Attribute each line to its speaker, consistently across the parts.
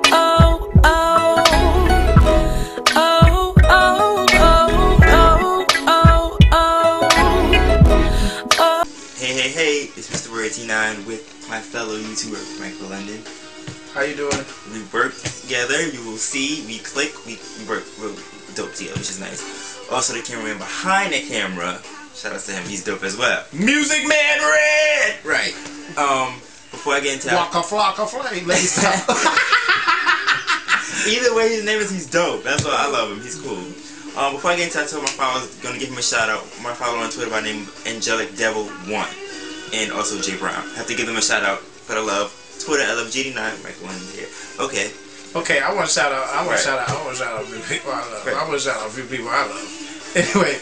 Speaker 1: oh, oh. Oh, oh, oh, oh, oh, oh, oh.
Speaker 2: Hey, it's Mr. Word T9 with my fellow YouTuber, Michael London.
Speaker 3: How you doing?
Speaker 2: We work together, you will see, we click, we work real dope together, which is nice. Also, the cameraman behind the camera, shout out to him, he's dope as well. Music Man Red! Right. Before I get into
Speaker 3: Waka flocka flame, ladies.
Speaker 2: Either way, his name is, he's dope. That's why I love him, he's cool. Before I get into it, I told my followers, going to give him a shout out. My follower on Twitter by name Angelic Devil 1 and also Jay Brown. Have to give them a shout out for the love. Twitter LFGD9, Michael London here. Okay.
Speaker 3: Okay, I want to shout out. I want to shout out a few people I love. I want to shout out a few people I love. Anyway,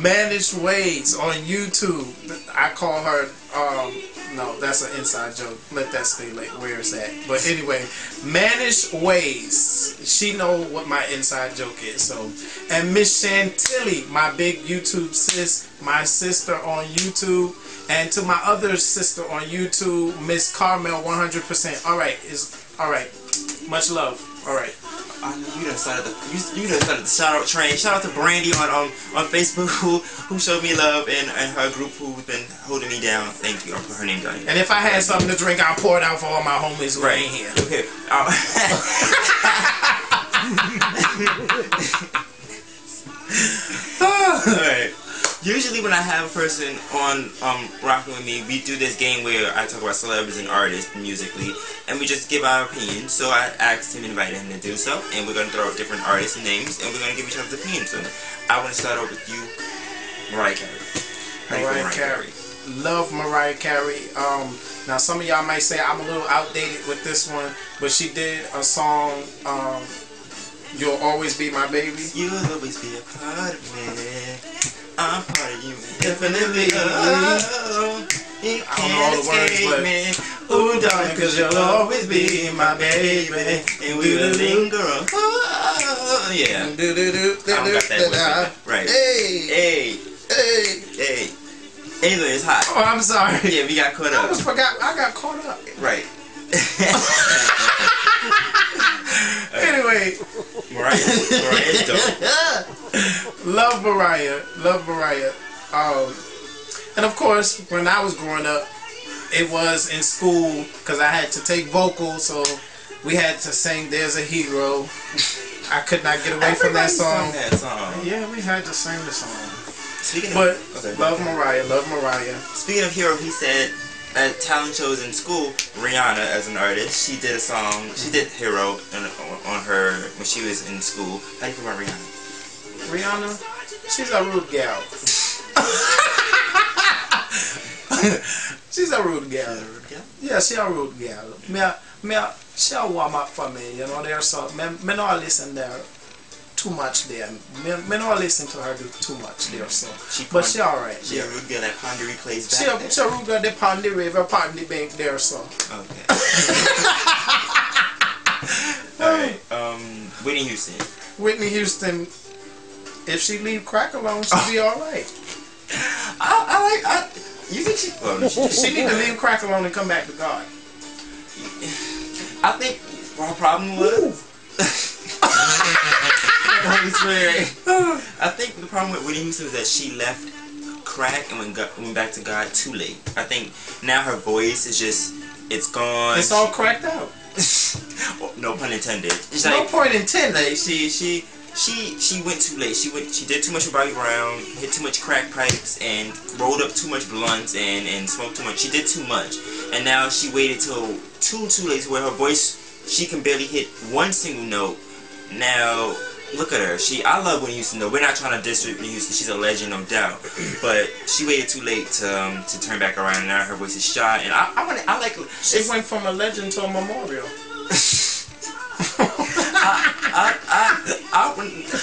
Speaker 3: Managed Ways on YouTube. I call her. No, that's an inside joke. Let that stay like where it's at. But anyway, Managed Ways. She know what my inside joke is. So, and Miss Chantilly, my big YouTube sis, my sister on YouTube. And to my other sister on YouTube, Miss Carmel 100%. Alright, alright. Much love. Alright.
Speaker 2: I know you done started the shout out train. Shout out to Brandy on Facebook who showed me love and her group who's been holding me down. Thank you. I'll put her name down here.
Speaker 3: And if I had something to drink, I'll pour it out for all my homies who ain't here.
Speaker 2: Okay. Alright. Usually when I have a person on rocking with me, we do this game where I talk about celebrities and artists musically, and we just give our opinions. So I asked him, invited him to do so, and we're going to throw out different artists and names, and we're going to give each other's opinions. So I want to start off with you, Mariah Carey.
Speaker 3: Mariah Carey. Love Mariah Carey. Now some of y'all might say I'm a little outdated with this one, but she did a song, You'll Always Be My Baby.
Speaker 2: You'll always be a part of me. I'm part of you, definitely.
Speaker 3: I don't know all the words, but ooh, darling, 'cause you'll always be my baby,
Speaker 2: and we will linger on. Yeah. I don't got that with me. Right. Hey. Anyway, it's hot.
Speaker 3: Oh, I'm sorry.
Speaker 2: Yeah, we got caught up.
Speaker 3: I almost forgot. I got caught up.
Speaker 2: Right.
Speaker 3: Anyway,
Speaker 2: Mariah's dope.
Speaker 3: Love Mariah. And of course, when I was growing up, it was in school because I had to take vocals, so we had to sing "There's a Hero." I could not get away from that song. Yeah, we had to sing the song. Love Mariah.
Speaker 2: Speaking of hero, he said at talent shows in school, Rihanna as an artist, she did a song. She did Hero on her when she was in school. How do you feel about Rihanna?
Speaker 3: Rihanna, she's a rude gal. She's a rude gal. Yeah, she's a rude gal. She a warm up for me, you know. There's so me not listen there too much there. Me not listen to her do too much there. So, but she alright.
Speaker 2: She a rude girl that Pondy plays back.
Speaker 3: She a rude girl that Pondy River, Pondy Bank there. So.
Speaker 2: Okay. Alright. Whitney Houston.
Speaker 3: Whitney Houston. If she leave crack alone, she'll be alright.
Speaker 2: You think she? Well,
Speaker 3: she need to leave crack alone and come back to God.
Speaker 2: I think her problem was. I think the problem with Whitney Houston is that she left crack and went back to God too late. I think now her voice is just, it's gone.
Speaker 3: It's all cracked out.
Speaker 2: No pun intended.
Speaker 3: No pun intended.
Speaker 2: Like she went too late. She did too much with Bobby Brown, hit too much crack pipes, and rolled up too much blunts and smoked too much. She did too much, and now she waited till too late to where her voice, she can barely hit one single note. Now look at her. I love Whitney Houston though. We're not trying to diss Whitney Houston. She's a legend, no doubt. But she waited too late to turn back around, and now her voice is shot. And I like.
Speaker 3: She went from a legend to a memorial.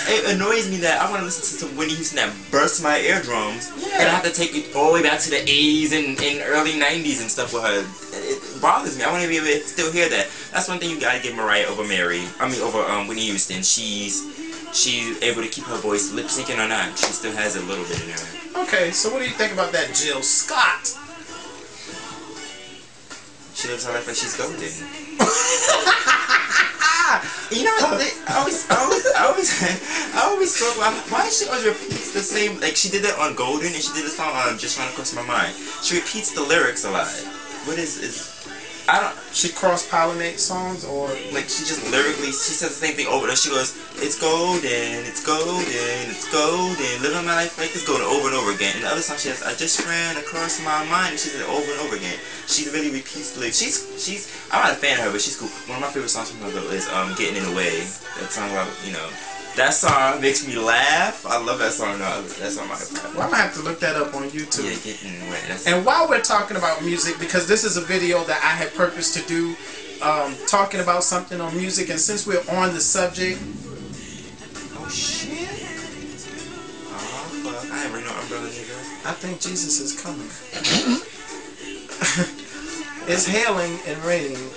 Speaker 2: It annoys me that I want to listen to Whitney Houston that bursts my eardrums, and I have to take it all the way back to the 80s and early 90s and stuff with her. It bothers me. I want to be able to still hear that. That's one thing you gotta give Mariah over Whitney Houston. She's able to keep her voice lip syncing or not. She still has a little bit in her.
Speaker 3: Okay, so what do you think about that Jill Scott?
Speaker 2: She lives her life like she's golden. You know, I always struggle. Why she always repeats the same? Like she did that on Golden, and she did the song Just Trying to Cross My Mind. She repeats the lyrics a lot. What is? I don't.
Speaker 3: She cross-pollinates songs, or
Speaker 2: Like she just lyrically, she says the same thing over and over. She goes, "It's golden, it's golden, it's golden, living my life like it's golden," over and over again. And the other song she has, "I just ran across my mind," and she said it over and over again. She really repeats the lyrics. She's. I'm not a fan of her, but she's cool. One of my favorite songs from her though is "Getting in the Way." That song about, you know, that song makes me laugh. I love that song. No, that song my favorite.
Speaker 3: well, I'm gonna have to look that up on YouTube.
Speaker 2: Yeah, Getting in the Way.
Speaker 3: And while we're talking about music, because this is a video that I had purposed to do, talking about something on music, and since we're on the subject,
Speaker 2: oh shit. Oh fuck. I ain't read no Umbrella, nigga.
Speaker 3: I think Jesus is coming. It's hailing and raining,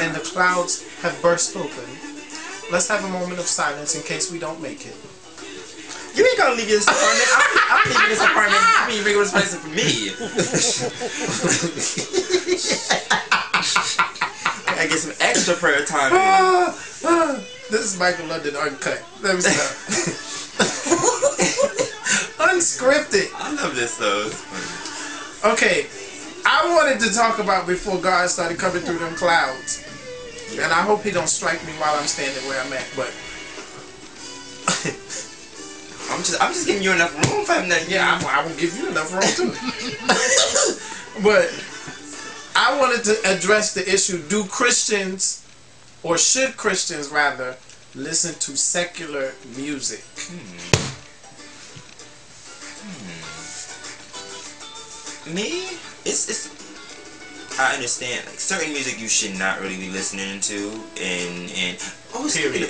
Speaker 3: and the clouds have burst open. Let's have a moment of silence in case we don't make it.
Speaker 2: You ain't gonna leave this apartment. I'm leaving this apartment. I mean, you're this place for me. I get some extra prayer time.
Speaker 3: This is Michael London Uncut. Let me stop. Unscripted.
Speaker 2: I love this though. It's funny.
Speaker 3: Okay, I wanted to talk about before God started coming through them clouds. And I hope he don't strike me while I'm standing where I'm at, but
Speaker 2: I'm just giving you enough room for him that
Speaker 3: yeah, I will give you enough room too. But I wanted to address the issue: do Christians, or should Christians rather, listen to secular music?
Speaker 2: Me? It's I understand, like, certain music you should not really be listening to, and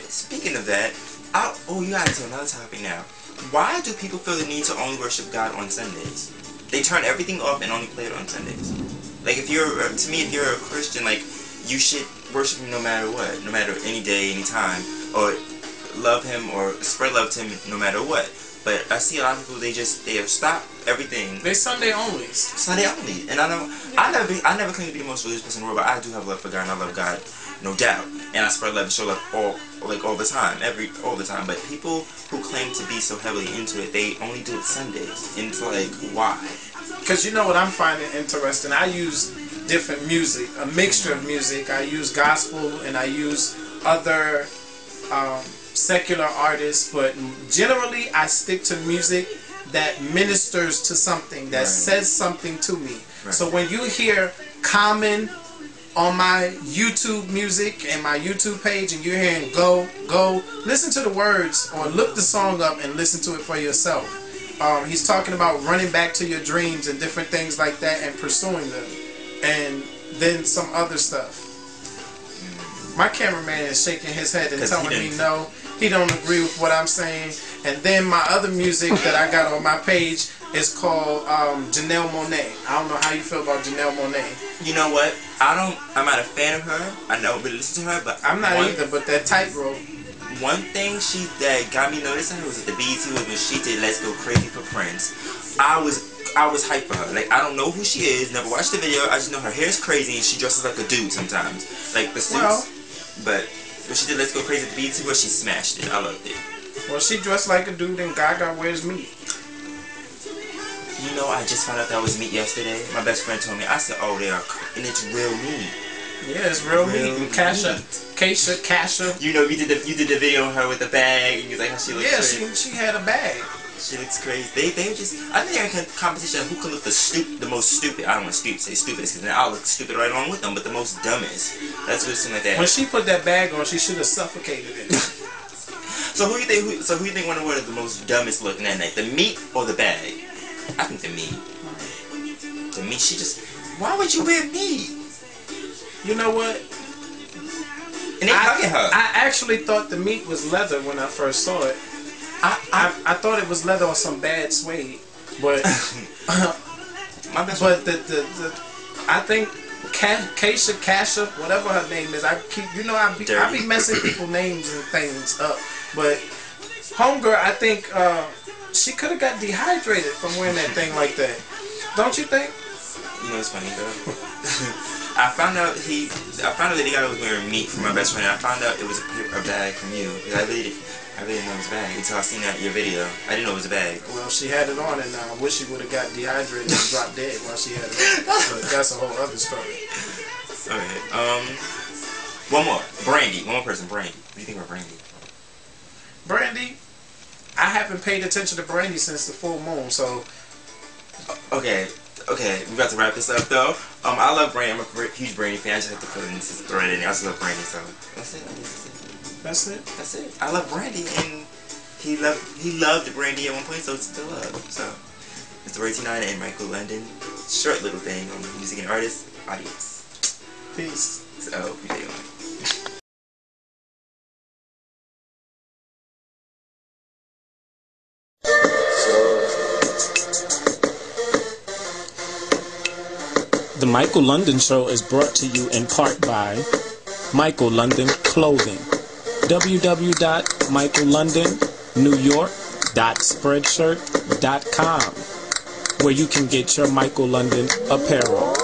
Speaker 2: speaking of that, you got into another topic now. Why do people feel the need to only worship God on Sundays? They turn everything off and only play it on Sundays. Like, if you're a Christian, like, you should worship Him no matter what, no matter any day, any time, or love Him or spread love to Him no matter what. But I see a lot of people, they have stopped everything.
Speaker 3: They Sunday only.
Speaker 2: Sunday only. And I never claim to be the most religious person in the world, but I do have love for God, and I love God, no doubt. And I spread love and show love all the time, all the time. But people who claim to be so heavily into it, they only do it Sundays. And it's like, why?
Speaker 3: Because you know what I'm finding interesting? I use different music, a mixture of music. I use gospel and I use other secular artists, but generally I stick to music that ministers to something, that says something to me. Right. So when you hear Common on my YouTube music and my YouTube page, and you're hearing go, listen to the words or look the song up and listen to it for yourself. He's talking about running back to your dreams and different things like that and pursuing them. And then some other stuff. My cameraman is shaking his head and telling me no, he don't agree with what I'm saying. And then my other music that I got on my page is called Janelle Monáe. I don't know how you feel about Janelle Monáe.
Speaker 2: You know what? I'm not a fan of her. I know, but listen to her. But
Speaker 3: I'm not either. But that tightrope.
Speaker 2: One thing that got me noticing her was at the BET when she did "Let's Go Crazy" for Prince. I was hyped for her. Like, I don't know who she is. Never watched the video. I just know her hair is crazy and she dresses like a dude sometimes. Like the suits.
Speaker 3: Well,
Speaker 2: but when she did "Let's Go Crazy" at the BET, she smashed it. I loved it.
Speaker 3: Well, she dressed like a dude and Gaga wears meat.
Speaker 2: You know, I just found out that was meat yesterday. My best friend told me. I said, "Oh, they are," and it's real meat.
Speaker 3: Yeah, it's real meat. Kasha.
Speaker 2: You know, you did the video on her with the bag, and you like how she looks.
Speaker 3: Yeah,
Speaker 2: crazy.
Speaker 3: she had a bag.
Speaker 2: She looks crazy. They just, I think they're in competition who can look the most stupid. I don't want to say stupidest, because then I'll look stupid right along with them. But the most dumbest. That's what it seemed like that.
Speaker 3: When she put that bag on, she should have suffocated it.
Speaker 2: So who do you think won the award of the most dumbest looking that night? The meat or the bag? I think the meat. The meat. She just. Why would you wear meat?
Speaker 3: You know what?
Speaker 2: And they hugging her.
Speaker 3: I actually thought the meat was leather when I first saw it. I thought it was leather or some bad suede, but but I think Kasha, whatever her name is, I be messing people's names and things up. But homegirl, I think she could have got dehydrated from wearing that thing like that. Don't you think?
Speaker 2: You know, it's funny though. I found out Lady Gaga was wearing meat for my best friend, and I found out it was a bag from you. I really didn't know it was a bag until I seen that in your video. I didn't know it was a bag.
Speaker 3: Well, she had it on, and I wish she would have got dehydrated and dropped dead while she had it on. But that's a whole other story.
Speaker 2: Okay. One more. Brandy. One more person. Brandy. What do you think about Brandy?
Speaker 3: Brandy, I haven't paid attention to Brandy since the full moon, so.
Speaker 2: Okay, we about to wrap this up though. I love Brandy. I'm a huge Brandy fan. I just have to put it in, just throw it in there. I just love Brandy, so that's it. That's it. I love Brandy, and he loved Brandy at one point, so it's still love. So, Mr. Ray T9 and Michael London. Short little thing on music and artists. Adios.
Speaker 3: Peace.
Speaker 2: So, video.
Speaker 3: The Michael London Show is brought to you in part by Michael London Clothing. www.michaellondonnewyork.spreadshirt.com, where you can get your Michael London apparel.